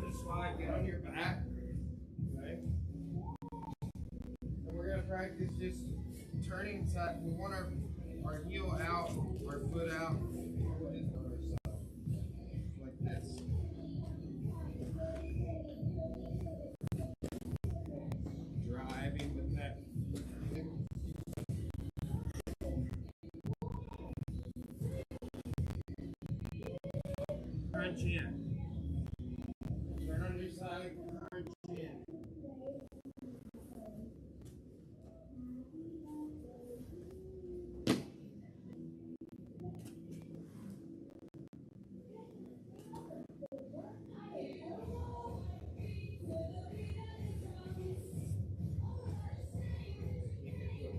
Just slide, get on your back. Okay. And we're going to practice just turning side. We want our heel out, our foot out. We'll just go to our side. Like this. Driving with that. Crunch in. Turn on your side, crunch in.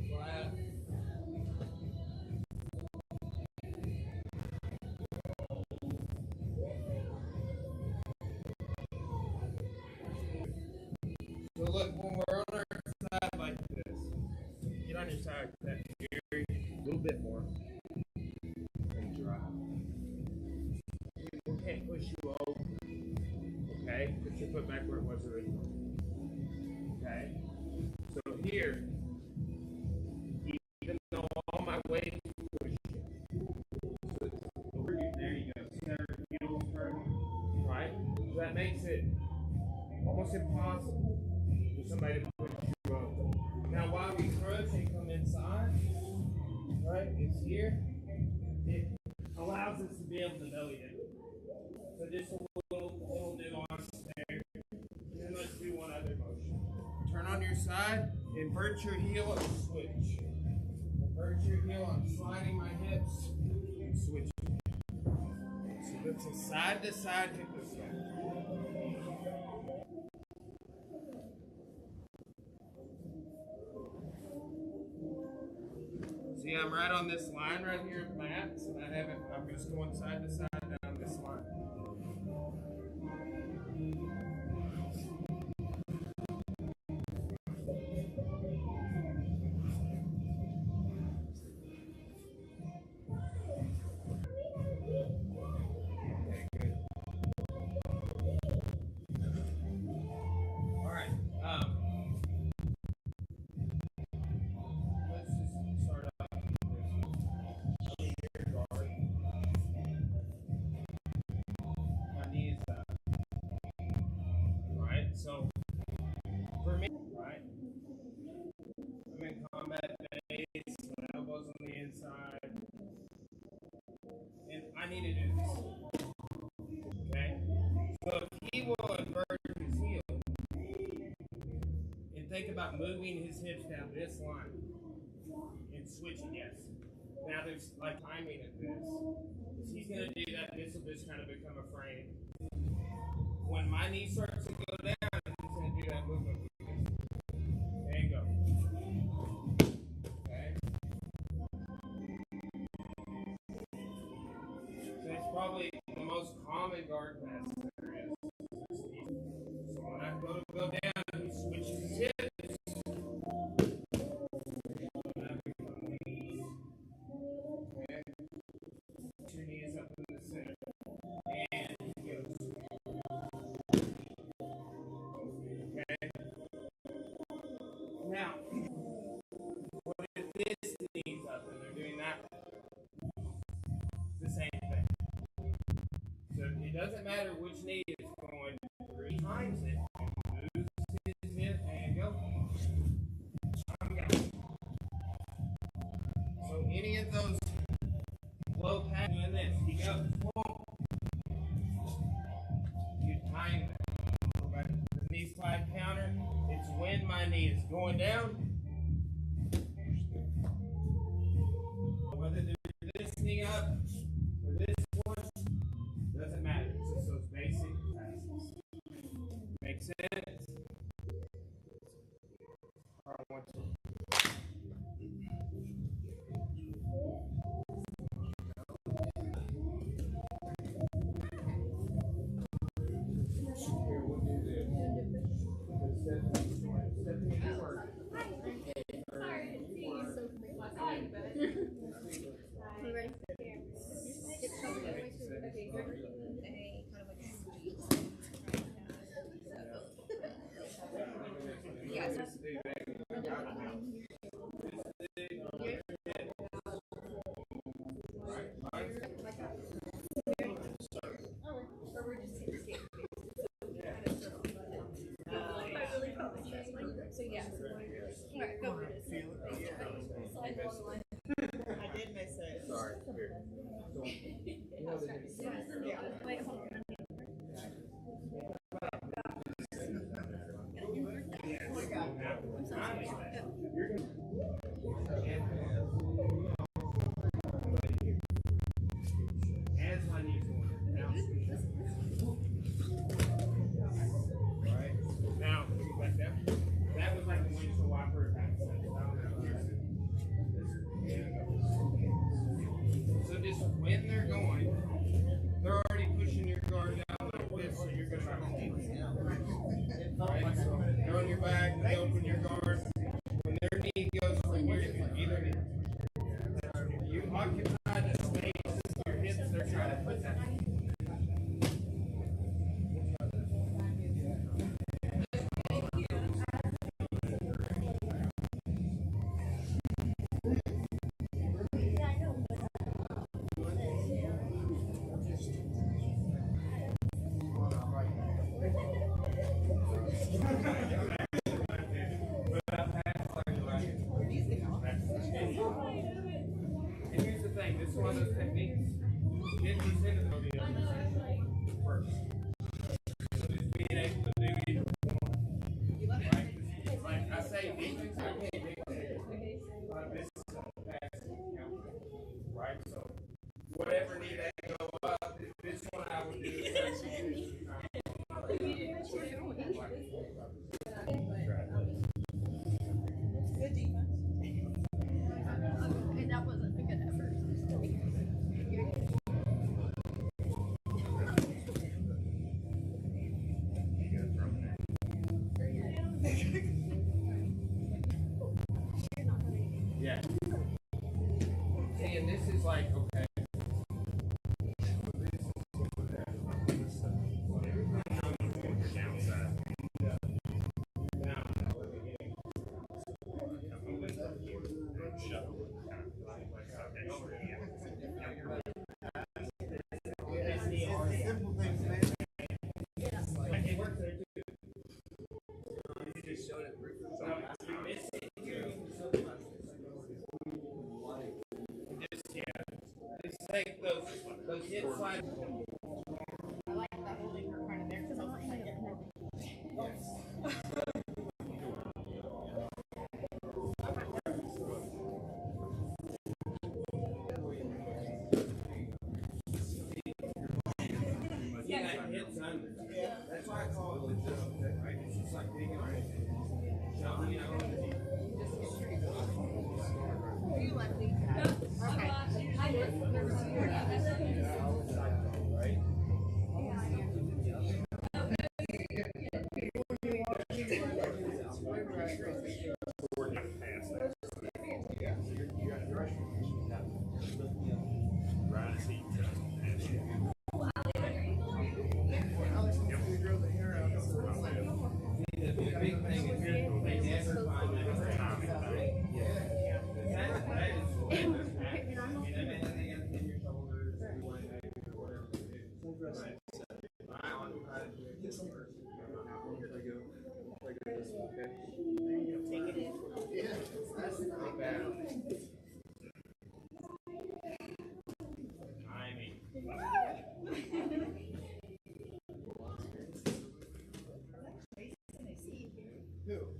Flat. So look, when we're on our side like this, get on your side that very a little bit more and drop. We can't push you over. Okay? Put your foot back where it was originally. Okay? So here, even though all my weight is pushing, so there you go. Center, heel, turn, right? So that makes it almost impossible for somebody to push you over. Now, while we crunch and come inside, right, it's here. It allows us to be able to belly down. So just a little nuance there. And then let's do one other motion. Turn on your side, invert your heel and switch. Invert your heel, I'm sliding my hips and switch. So that's a side to side hip escape. See, I'm right on this line right here of mats, and I'm just going side to side down this line. So, for me, right, I'm in combat base, my elbows on the inside, and I need to do this, okay? So if he will invert his heel, and think about moving his hips down this line, and switching, yes. Now there's like timing of this. If he's going to do that, this will just kind of become a frame. When my knee starts to go down, he's going to do that movement. There you go. Okay. So it's probably the most common guard pass there is. So when I go down, he switches his hips. Okay. Put your knees up in the center. And he goes. Okay. Now, what if this knee's up and they're doing that? It's the same thing. So it doesn't matter which knee is going 3 times it. Moves his hip and go. So any of those low pads doing this, he goes. You time that. The knee slide counter, it's when my knee is going down. Whether they're this knee up or this one, doesn't matter. It's just those basic passes. Make sense? All right, 1, 2. Here, we'll do this. I did miss it. Sorry. Here. So, you know the Yeah. Wait, hold on. As my knees going down. Right. Now, like that. That was like the windshield wiper back. So just when they're going, they're already pushing your guard down like this, so you're gonna have to right? So they're on your back, they open your guard. When their knee goes from your either knee. You occupy the space, your hips, they're trying to put that. And here's the thing, this is one of those techniques. Get these into the other first. So just being able to do either one. Right? Like I say, defense, I can't dictate. This is pass, right? So whatever need to go up, this one I would do. Good defense. Okay, that wasn't a good effort. Yeah. See, and this is like, okay. Simple things, man. It works there too. You just showed it briefly. Just take those hip slides. I like the holding her kind of there because I was like, Yeah, that hips under. Yeah. That's why I call it legit, right? It's just like digging right. you like these guys. Okay. The big thing is they never find that timing. That is what it is. Anything in your shoulders, you want to do whatever you do. Right.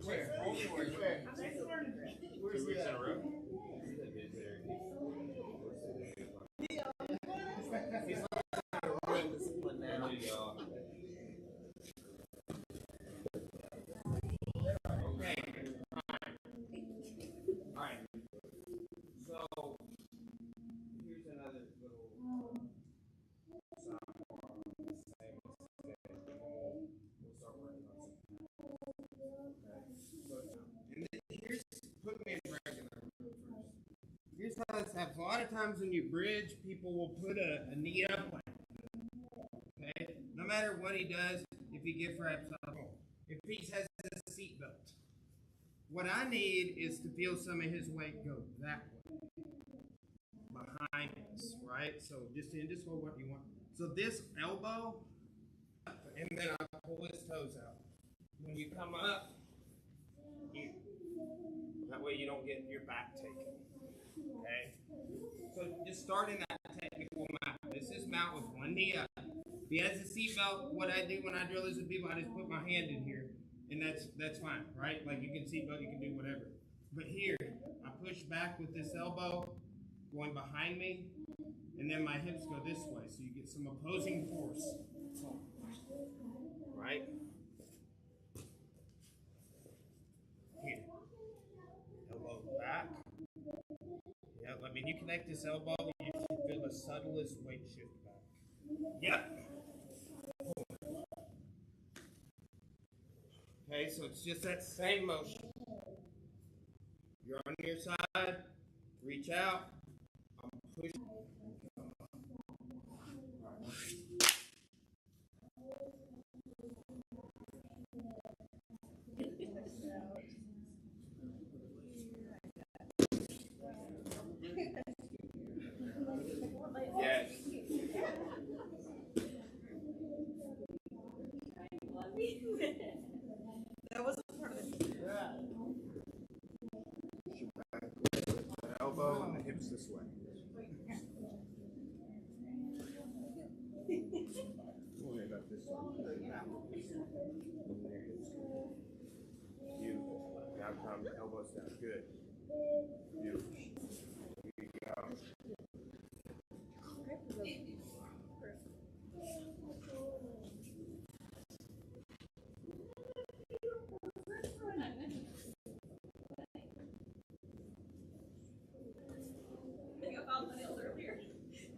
Where? Where? Where's the Here's how this happens. A lot of times when you bridge, people will put a knee up. Okay? No matter what he does, if he gives reps up, if he has a seatbelt, what I need is to feel some of his weight go that way. Behind us, right? So just hold what you want. So this elbow, and then I pull his toes out. When you come up, that way you don't get your back taken. Okay? So just start in that technical mount. This is mount with one knee up. If he has a seatbelt, what I do when I drill this with people, I just put my hand in here, and that's fine, right? Like you can seatbelt, you can do whatever. But here, I push back with this elbow going behind me, and then my hips go this way, so you get some opposing force. Right? Here. Elbow back. Yep, I mean, you connect this elbow, you should feel the subtlest weight shift back. Yep. Okay, so it's just that same motion. You're on your side, reach out, I'm pushing. Yes. That wasn't part of it. Push your back, the elbow and the hips this way. We'll end up this way. Beautiful. Now come elbows down. Good. Beautiful. Here you go.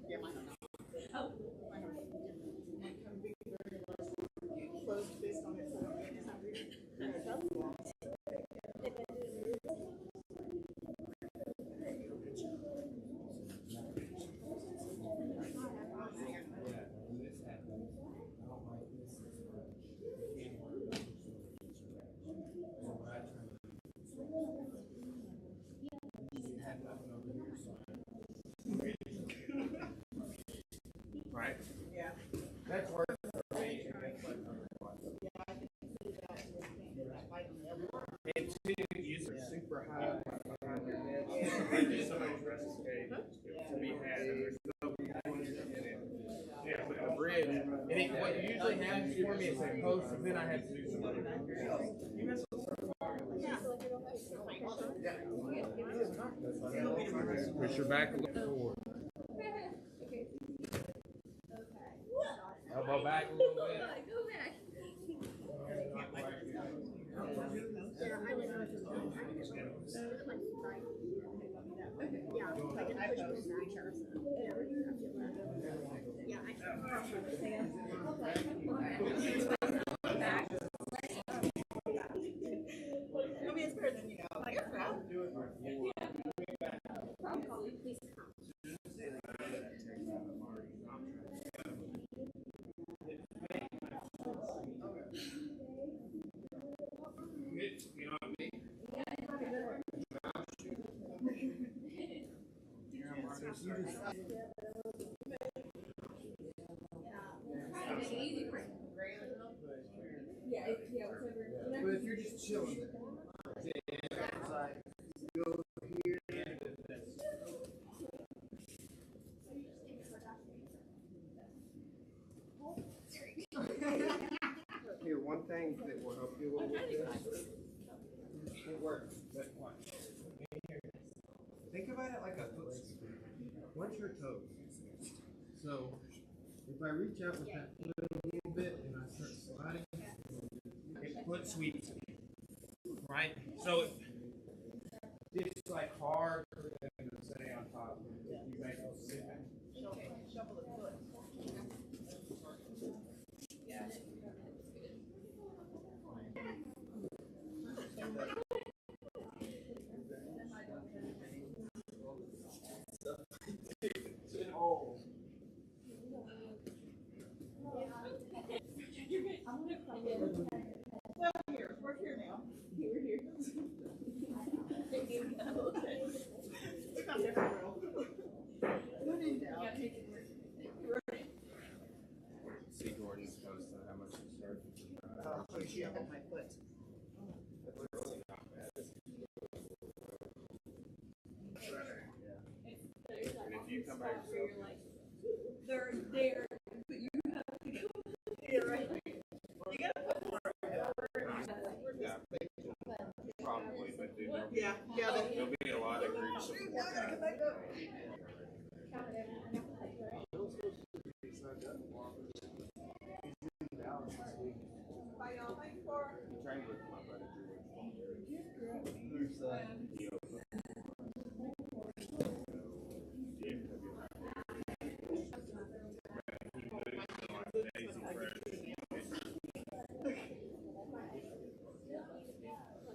Yeah, mine are not. Closed fist on its own. It's not weird. Right? Yeah. That's worth for me. Yeah, I can see that. That bite on the elbow. And two, use are super high behind your head. There's so much rest escape to be had. And there's no yeah, but the bridge. And what usually happens for me is I post, and then I have to do some other things. Push your back a little forward. Elbow back a little bit. I mean, it's better than, like, You know what I mean? But if you're just chilling, go here. Here, one thing that will help you a little bit. It works. But what? Think about it like a foot sweep. Once your toes. So if I reach out with that foot a little bit and I start sliding, it foot sweeps me. Right? So it's like hard and stay on top. If you make those sit. shuffle the foot. Yeah. Oh. Here, we're here now. We're here. There you go. Look how different world. What in now? See Jordan's post on how much he started. Oh, shit, on my foot. That's really not bad. come by spots where yourself. you're like, they're there, but you have to go. Yeah, right. You gotta put more effort. Yeah, probably, but dude, Yeah, there'll be a lot of group support. I'm trying with my buddy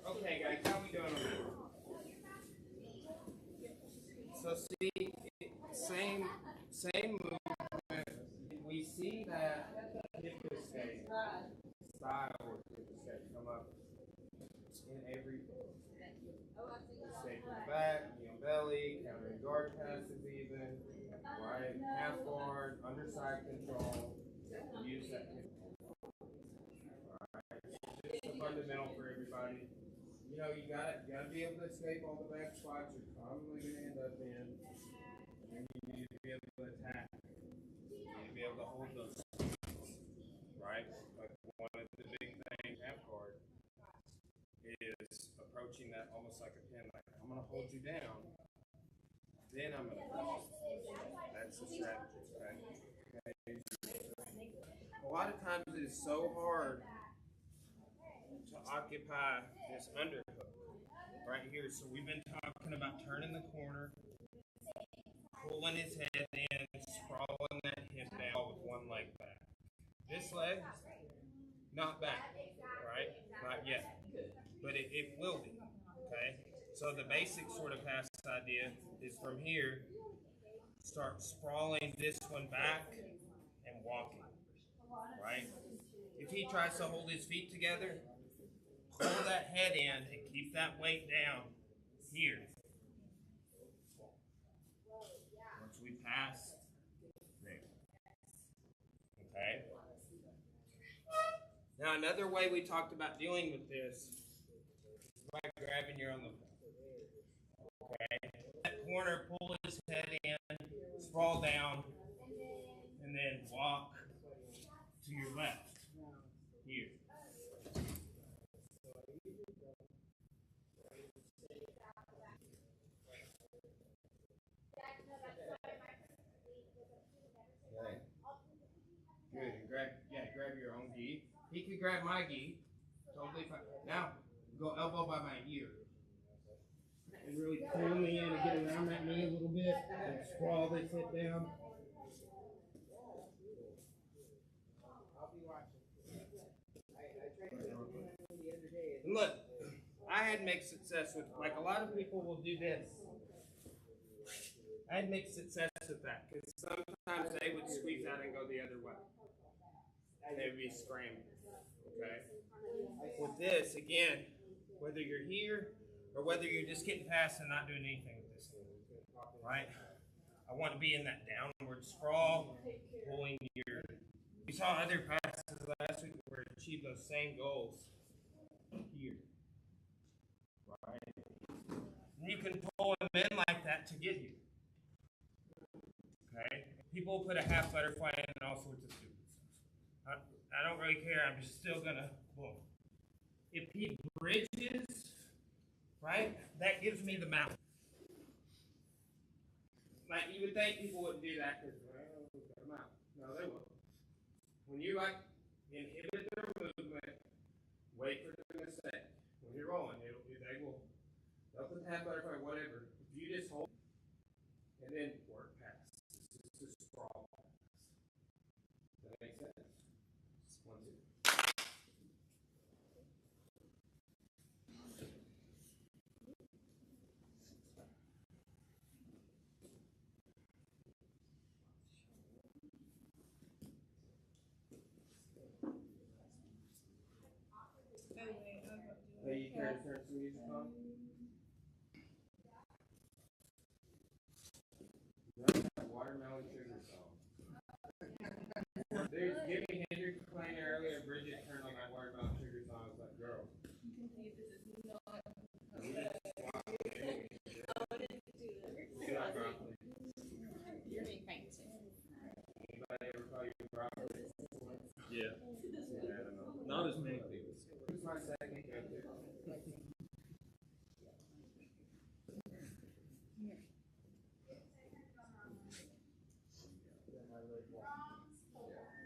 Okay, guys, how we doing on that? So see, same movement. We see that hip escape style or hip escape come up in every escape in the back, knee on belly, countering guard passes even, right? Half guard, underside control. Use that hip. Alright. Just a fundamental for everybody. You know, you gotta be able to escape all the back squats you're probably gonna end up in. And you need to be able to attack. You need to be able to hold those. Right? Like one of the big things half guard is approaching that almost like a pin, like I'm gonna hold you down, then I'm gonna push. That's the strategy, okay? A lot of times it is so hard to occupy this underhook right here. So we've been talking about turning the corner, pulling his head in, sprawling that hip down with one leg back. This leg, not back, right? Not yet. But it will be, okay? So the basic sort of pass idea is from here, start sprawling this one back and walking, right? If he tries to hold his feet together, pull that head in and keep that weight down here. Once we pass, there. Okay? Now another way we talked about dealing with this is by grabbing your own lapel. Okay? That corner, pull his head in, sprawl down, and then walk to your left. Here. Okay. Good. And grab your own gi. He could grab my gi. Totally fine. Now, go elbow by my ear. And really pull me in and get around that knee a little bit. And sprawl this hip down. I'll be watching. And look, I had mixed success with, like a lot of people will do this. I had mixed success with that because sometimes they would squeeze out and go the other way. And they would be screaming. Okay? With this, again, whether you're here or whether you're just getting past and not doing anything with this, right? I want to be in that downward sprawl, pulling your. We saw other passes last week where it achieved those same goals here, right? And you can pull them in like that to get you. Okay? People put a half butterfly in and all sorts of stupid stuff. I don't really care. I'm just still gonna boom. If he bridges, right, that gives me the mount. Like you would think people wouldn't do that because well, no, they won't. When you like inhibit their movement, wait for them to say. When you're rolling, they'll put the half butterfly, whatever. If you just hold and then work past. It's just sprawl pass. Does that make sense? 1, 2. Hey, you care to turn some music on? That watermelon sugar song. There's Jimi Hendrix playing earlier. Bridget turned on that watermelon sugar song. I was like, girl. Not as many people. Who's my second?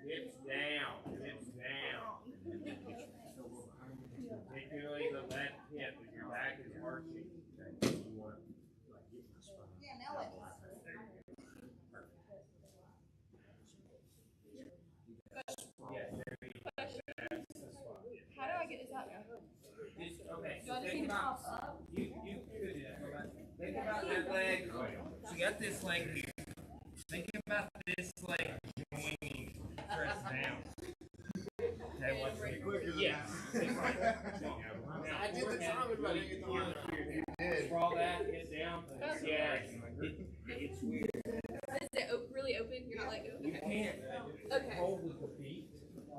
Hips down, hips down. Particularly the left hip, if your back is arching. Yeah, now what? How do I get this out now? Okay, Do I just think need to about, pop up? you could, think about that leg. So you got this leg here. Think about this leg joining, press down. Okay, watch me. Yes. I did the time about it. You did. Sprawl that, get down. Yeah. It's weird. Is it really open? You're not like You can't Okay. hold with the feet.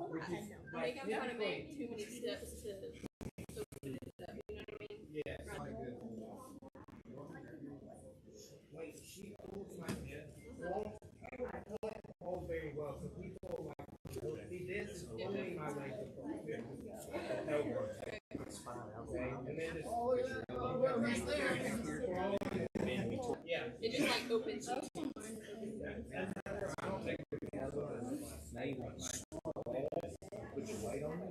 Which is I think I'm trying to make too many steps to open it up. You know what I mean? Yeah. When she pulls my head, I can't hold very well. So people like, see this is pulling my leg. Okay, and then just yeah. It just like opens you. I don't think we have put your weight on me.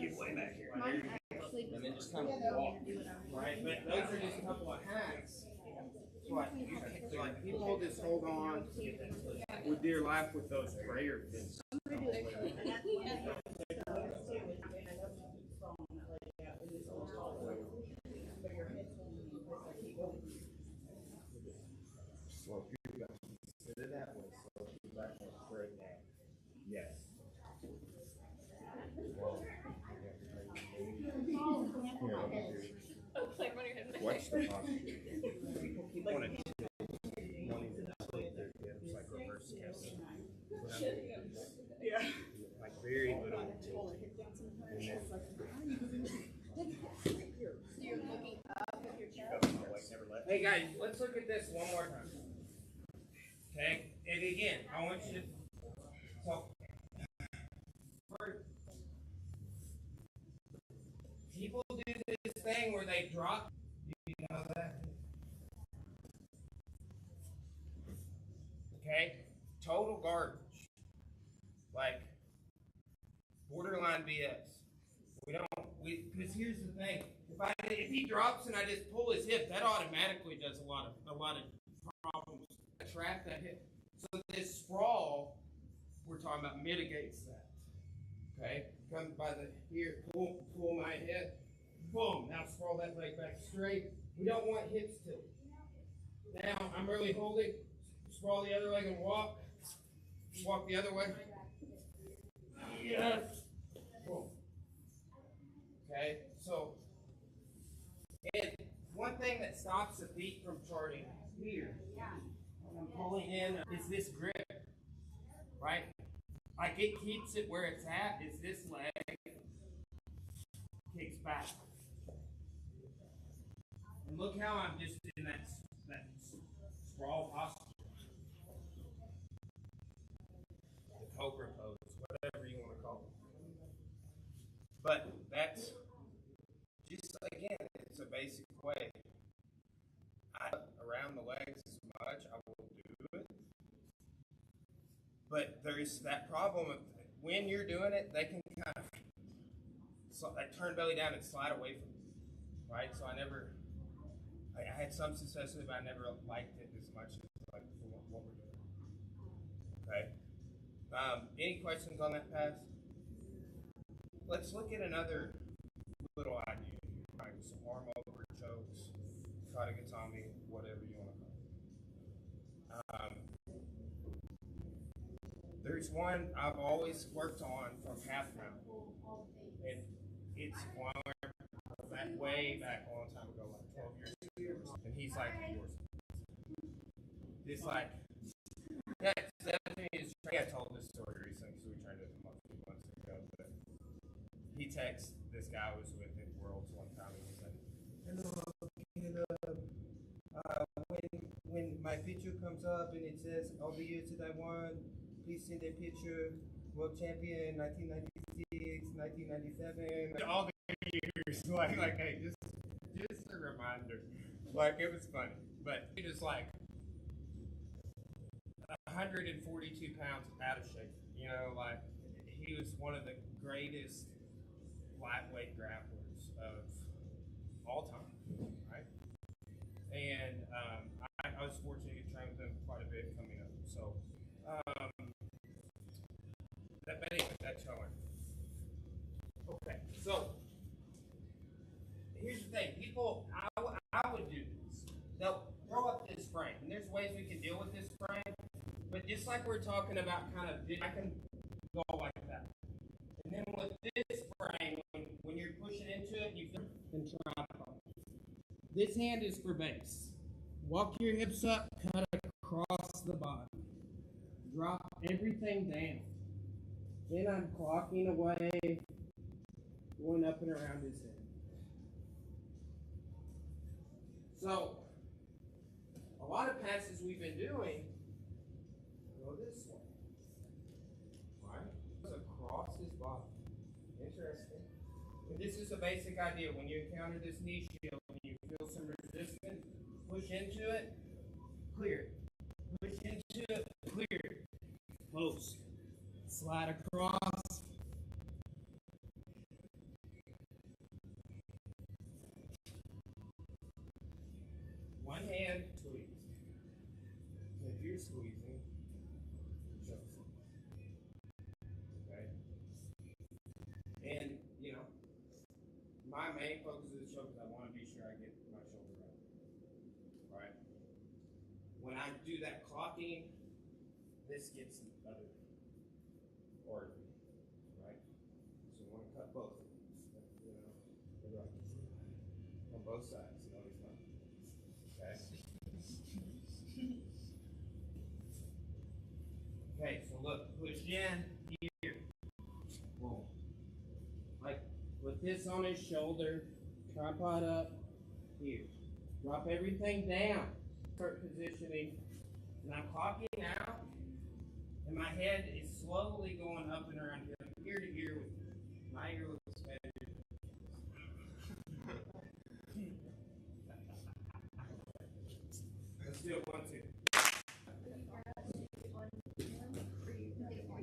Get way back here. And then just kind of walk. Right? But those are just a couple of hacks. Like, people just hold on with dear life with those prayer things. Well, if you guys consider that way, so you back on straight now. Yes. Watch the posture. People keep wanting to split their hips, like reverse hips. Yeah. Like very little. Hey guys, let's look at this one more time. Okay, and again, I want you to talk. People do this thing where they drop. You know that? Okay, total garbage. Like borderline BS. Because here's the thing: if he drops and I just pull his hip, that automatically does a lot of problems. Trap that hip. So this sprawl we're talking about mitigates that. Okay, come by the here, pull my hip, boom. Now sprawl that leg back straight. We don't want hips tilted. Now I'm really holding. Sprawl the other leg and walk. Walk the other way. Yes. Boom. Okay, so and one thing that stops the feet from charting here, I'm pulling in, is this grip, right? Like it keeps it where it's at, is this leg kicks back. And look how I'm just in that sprawl posture. The cobra pose, whatever you want to call it. But that's just, again, it's a basic way. Around the legs as much, I will do it. But there's that problem of when you're doing it, they can kind of turn belly down and slide away from you, right? So I had some success with it, but I never liked it as much as like what we're doing. Okay. Any questions on that pass? Let's look at another little idea. Right, some arm over chokes, katagatami, whatever you want to call it. There's one I've always worked on from half mount, and it's one that way back a long time ago, like 12 years ago, and he's like, this like, yeah, Stephanie is. I told this story recently because we trained it a few months ago, but he texted this guy I was with at Worlds one time and he said, "Hello, Caleb. When my picture comes up and it says all the years that I won, please send a picture. World champion 1996. 97, all the years. Like, hey, just a reminder. Like, it was funny. But he was like 142 pounds out of shape. You know, like, he was one of the greatest lightweight grapplers of all time, right? And I was fortunate to train with him quite a bit coming up. So, but anyway, that's how I learned. Okay, so here's the thing. People, I would do this. They'll throw up this frame, and there's ways we can deal with this frame. But just like we're talking about, kind of, I can go like that. And then with this frame, when you're pushing into it, you can tripod. This hand is for base. Walk your hips up, cut across the body. Drop everything down. Then I'm clocking away, going up and around his head. So, a lot of passes we've been doing go this way. Right? Across his body. Interesting. And this is a basic idea. When you encounter this knee shield and you feel some resistance, push into it, clear it. Push into it, clear it. Close. Slide across. One hand, squeeze. If you're squeezing, choke. Okay? And, you know, my main focus of the choke is I want to be sure I get my shoulder right. Right? When I do that clocking, this gets the other organ. Right? So I want to cut both. You know, on both sides. You know, it's not. Okay. Okay, so look, push in here. Boom. Like with this on his shoulder, tripod up here. Drop everything down. Start positioning. And I'm clocking out. And my head is slowly going up and around here, ear to ear with me. My ear looks expanded. Let's do it 1, 2.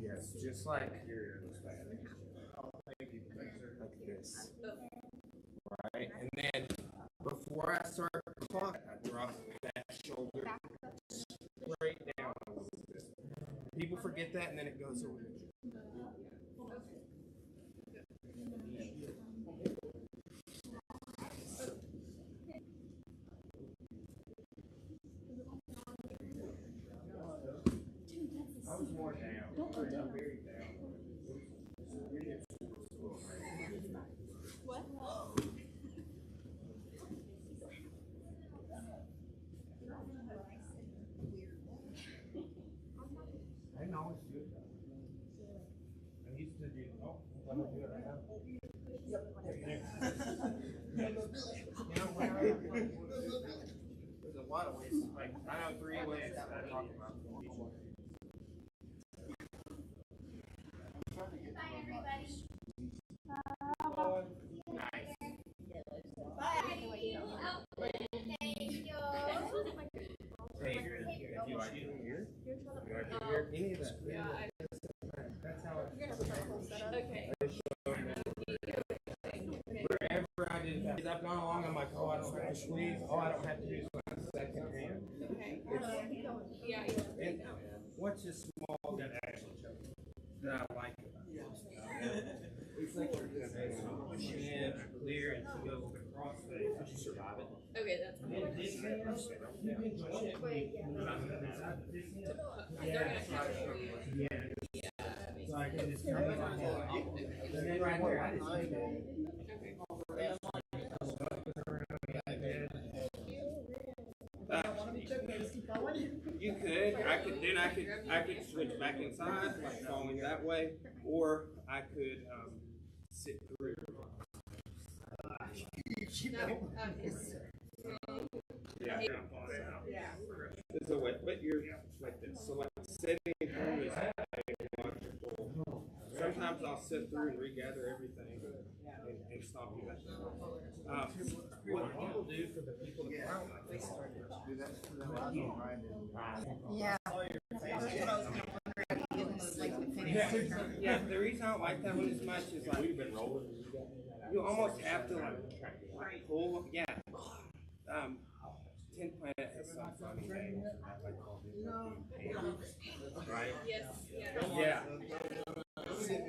Yes, just like your like this. Right? And then before I start the clock, I drop that shoulder straight down a little bit. People forget that and then it goes away. I was more down. I'm very down. What? I didn't always do that. I used to do, oh, I'm going to do it right now. There's a lot of ways, like, I know 3 ways that I talk about. Bye, everybody. Nice. Hey, if you like it here, any of that. Yeah, that's how it. Okay. Wherever I did that, I've gone along, I'm like, oh, I don't have to squeeze. All I don't have to do is my second hand. Okay. Yeah. And what's this small that actually that I like about it? It's like you're doing this. Push in, clear, and she goes across face. Did you survive it? Okay, that's And this hand, you can join it. Yeah. So I can just turn it on. And then right here, I just do that. You could. I could switch back inside, like falling that way, or I could sit through. Yeah. There's a way, but you're like this. So like sitting through is wonderful. Sometimes I'll sit through through and regather everything and stop you back. What people do for the people that come, they start Do that for the last one, right? Yeah. That's what I was kind of wondering. Like the finish. Yeah, the reason I don't like that one as much is like you almost have to like pull. Yeah. 10 Planet has some funny names. Right? Yes. Yeah.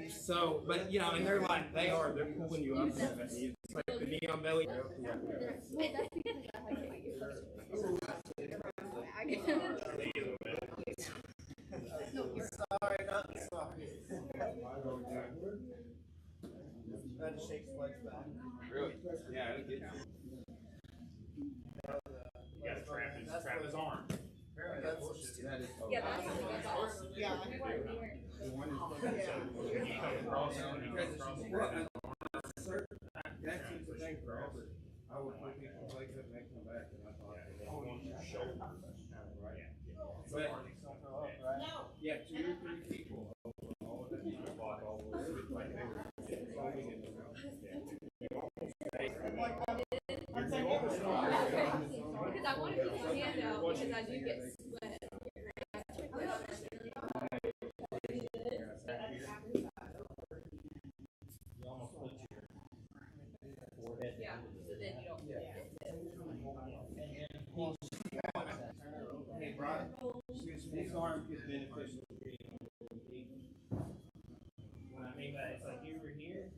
So, but you know, and they're pulling you up. It's like the neon belly. Sorry, not sorry. That just shakes legs back. Really? Yeah, it'll get you. You gotta trap his arm. Yeah, that's yeah. That's the thing forever. I would put people's legs up and make them back, and I thought, oh, your shoulders. Right? But, yeah, 2 or 3 people over all of that. Like they were foaming in the mouth. Because I want to keep my hand out because I do get sweat. You almost put your forehead Yeah, so then you don't. Hey, Brian, these arms get beneficial to me. What I mean by it's like you were here.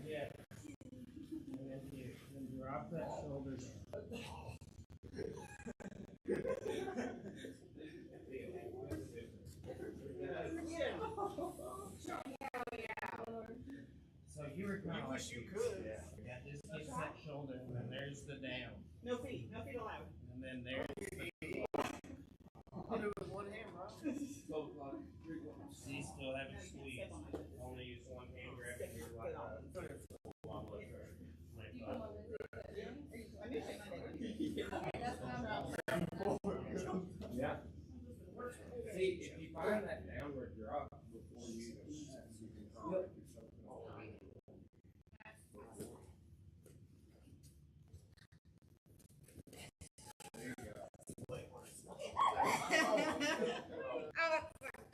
Yeah. And then you drop that shoulder down. So you were kind of like You could. Yeah, this gets that shoulder, and then there's the down, No feet allowed. and then there's the Hit it with one hand, bro. see, still haven't squeezed. Only use one hand grab it here like Yeah. See, if you find that downward drop before you can calm yourself down.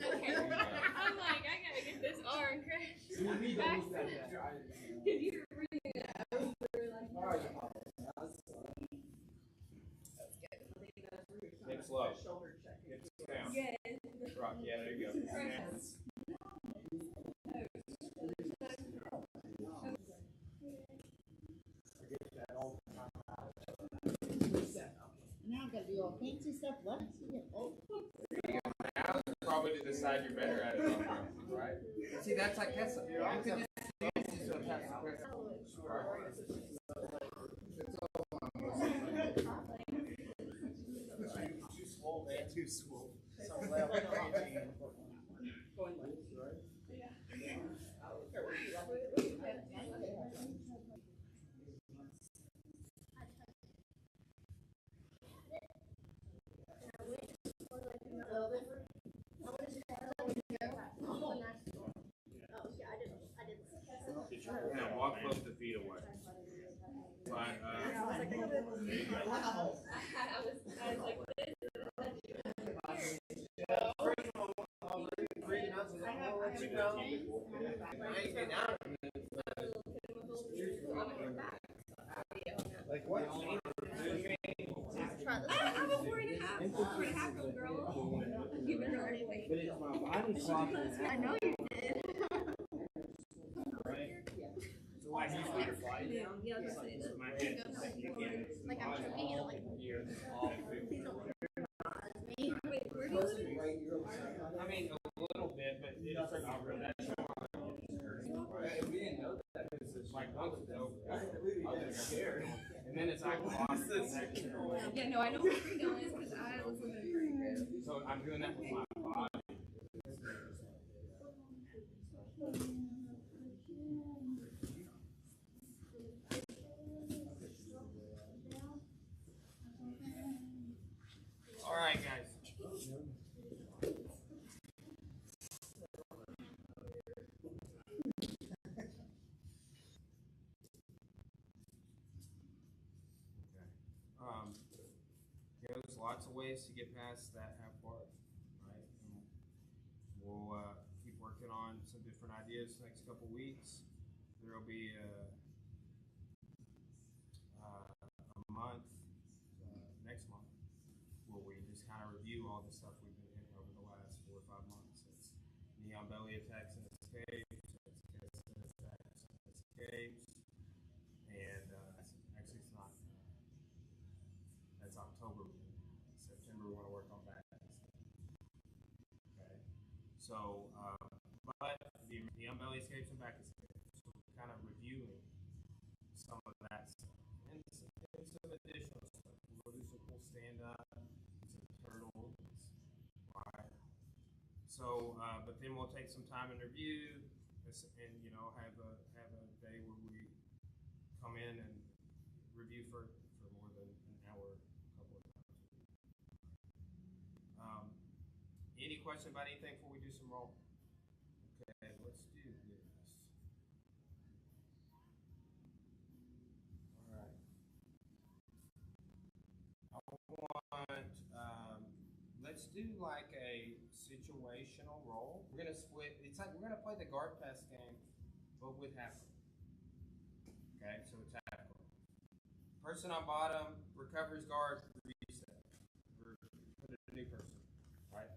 Okay. I'm like, I gotta get this arm crashed back. Because you were bringing it over like Hips low. Hips down. yes. Rock. Yeah, there you go. Now I gotta do all fancy stuff left. Now is probably to decide you're better at it, right? See, that's like that's. You could just use some type of press. Too swole, man. Too swole. Yeah, walk both the feet away. But, there you go. I was like, this. Like what? I'm a 4.5 year old girl. Giving her anything. But it's my body clock. I know you did. So like you put your fly down. Yeah, I was gonna say that. My head is like you get Like I'm trying to like Wait, where do you live? I mean a little bit, but it's like not really that short. We didn't know that. It's like once it's over, I was scared. And then it's like Yeah, no, I know where you're going because I was living in Green. So I'm doing that with my body. all right, guys. ways to get past that half bar, right? And we'll keep working on some different ideas the next couple weeks. There will be a month next month where we just kind of review all the stuff we've been in over the last 4 or 5 months. It's neon belly attacks and escapes, it's attacks and escapes, and actually it's not. That's October. September we want to work on back. Okay, so but the belly escapes and back escapes. So we're kind of reviewing some of that stuff and some additional stuff. We'll do some cool stand up, some turtles, right? So, but then we'll take some time and review, and have a day where we come in and review for more than an hour, a couple of times. Any question about anything before we do some roll? Okay, let's do this. All right. I want, let's do like a situational roll. We're gonna split. It's like we're gonna play the guard pass game, but with half. Okay, so it's half. Person on bottom recovers guard, reset. Put a new person, right?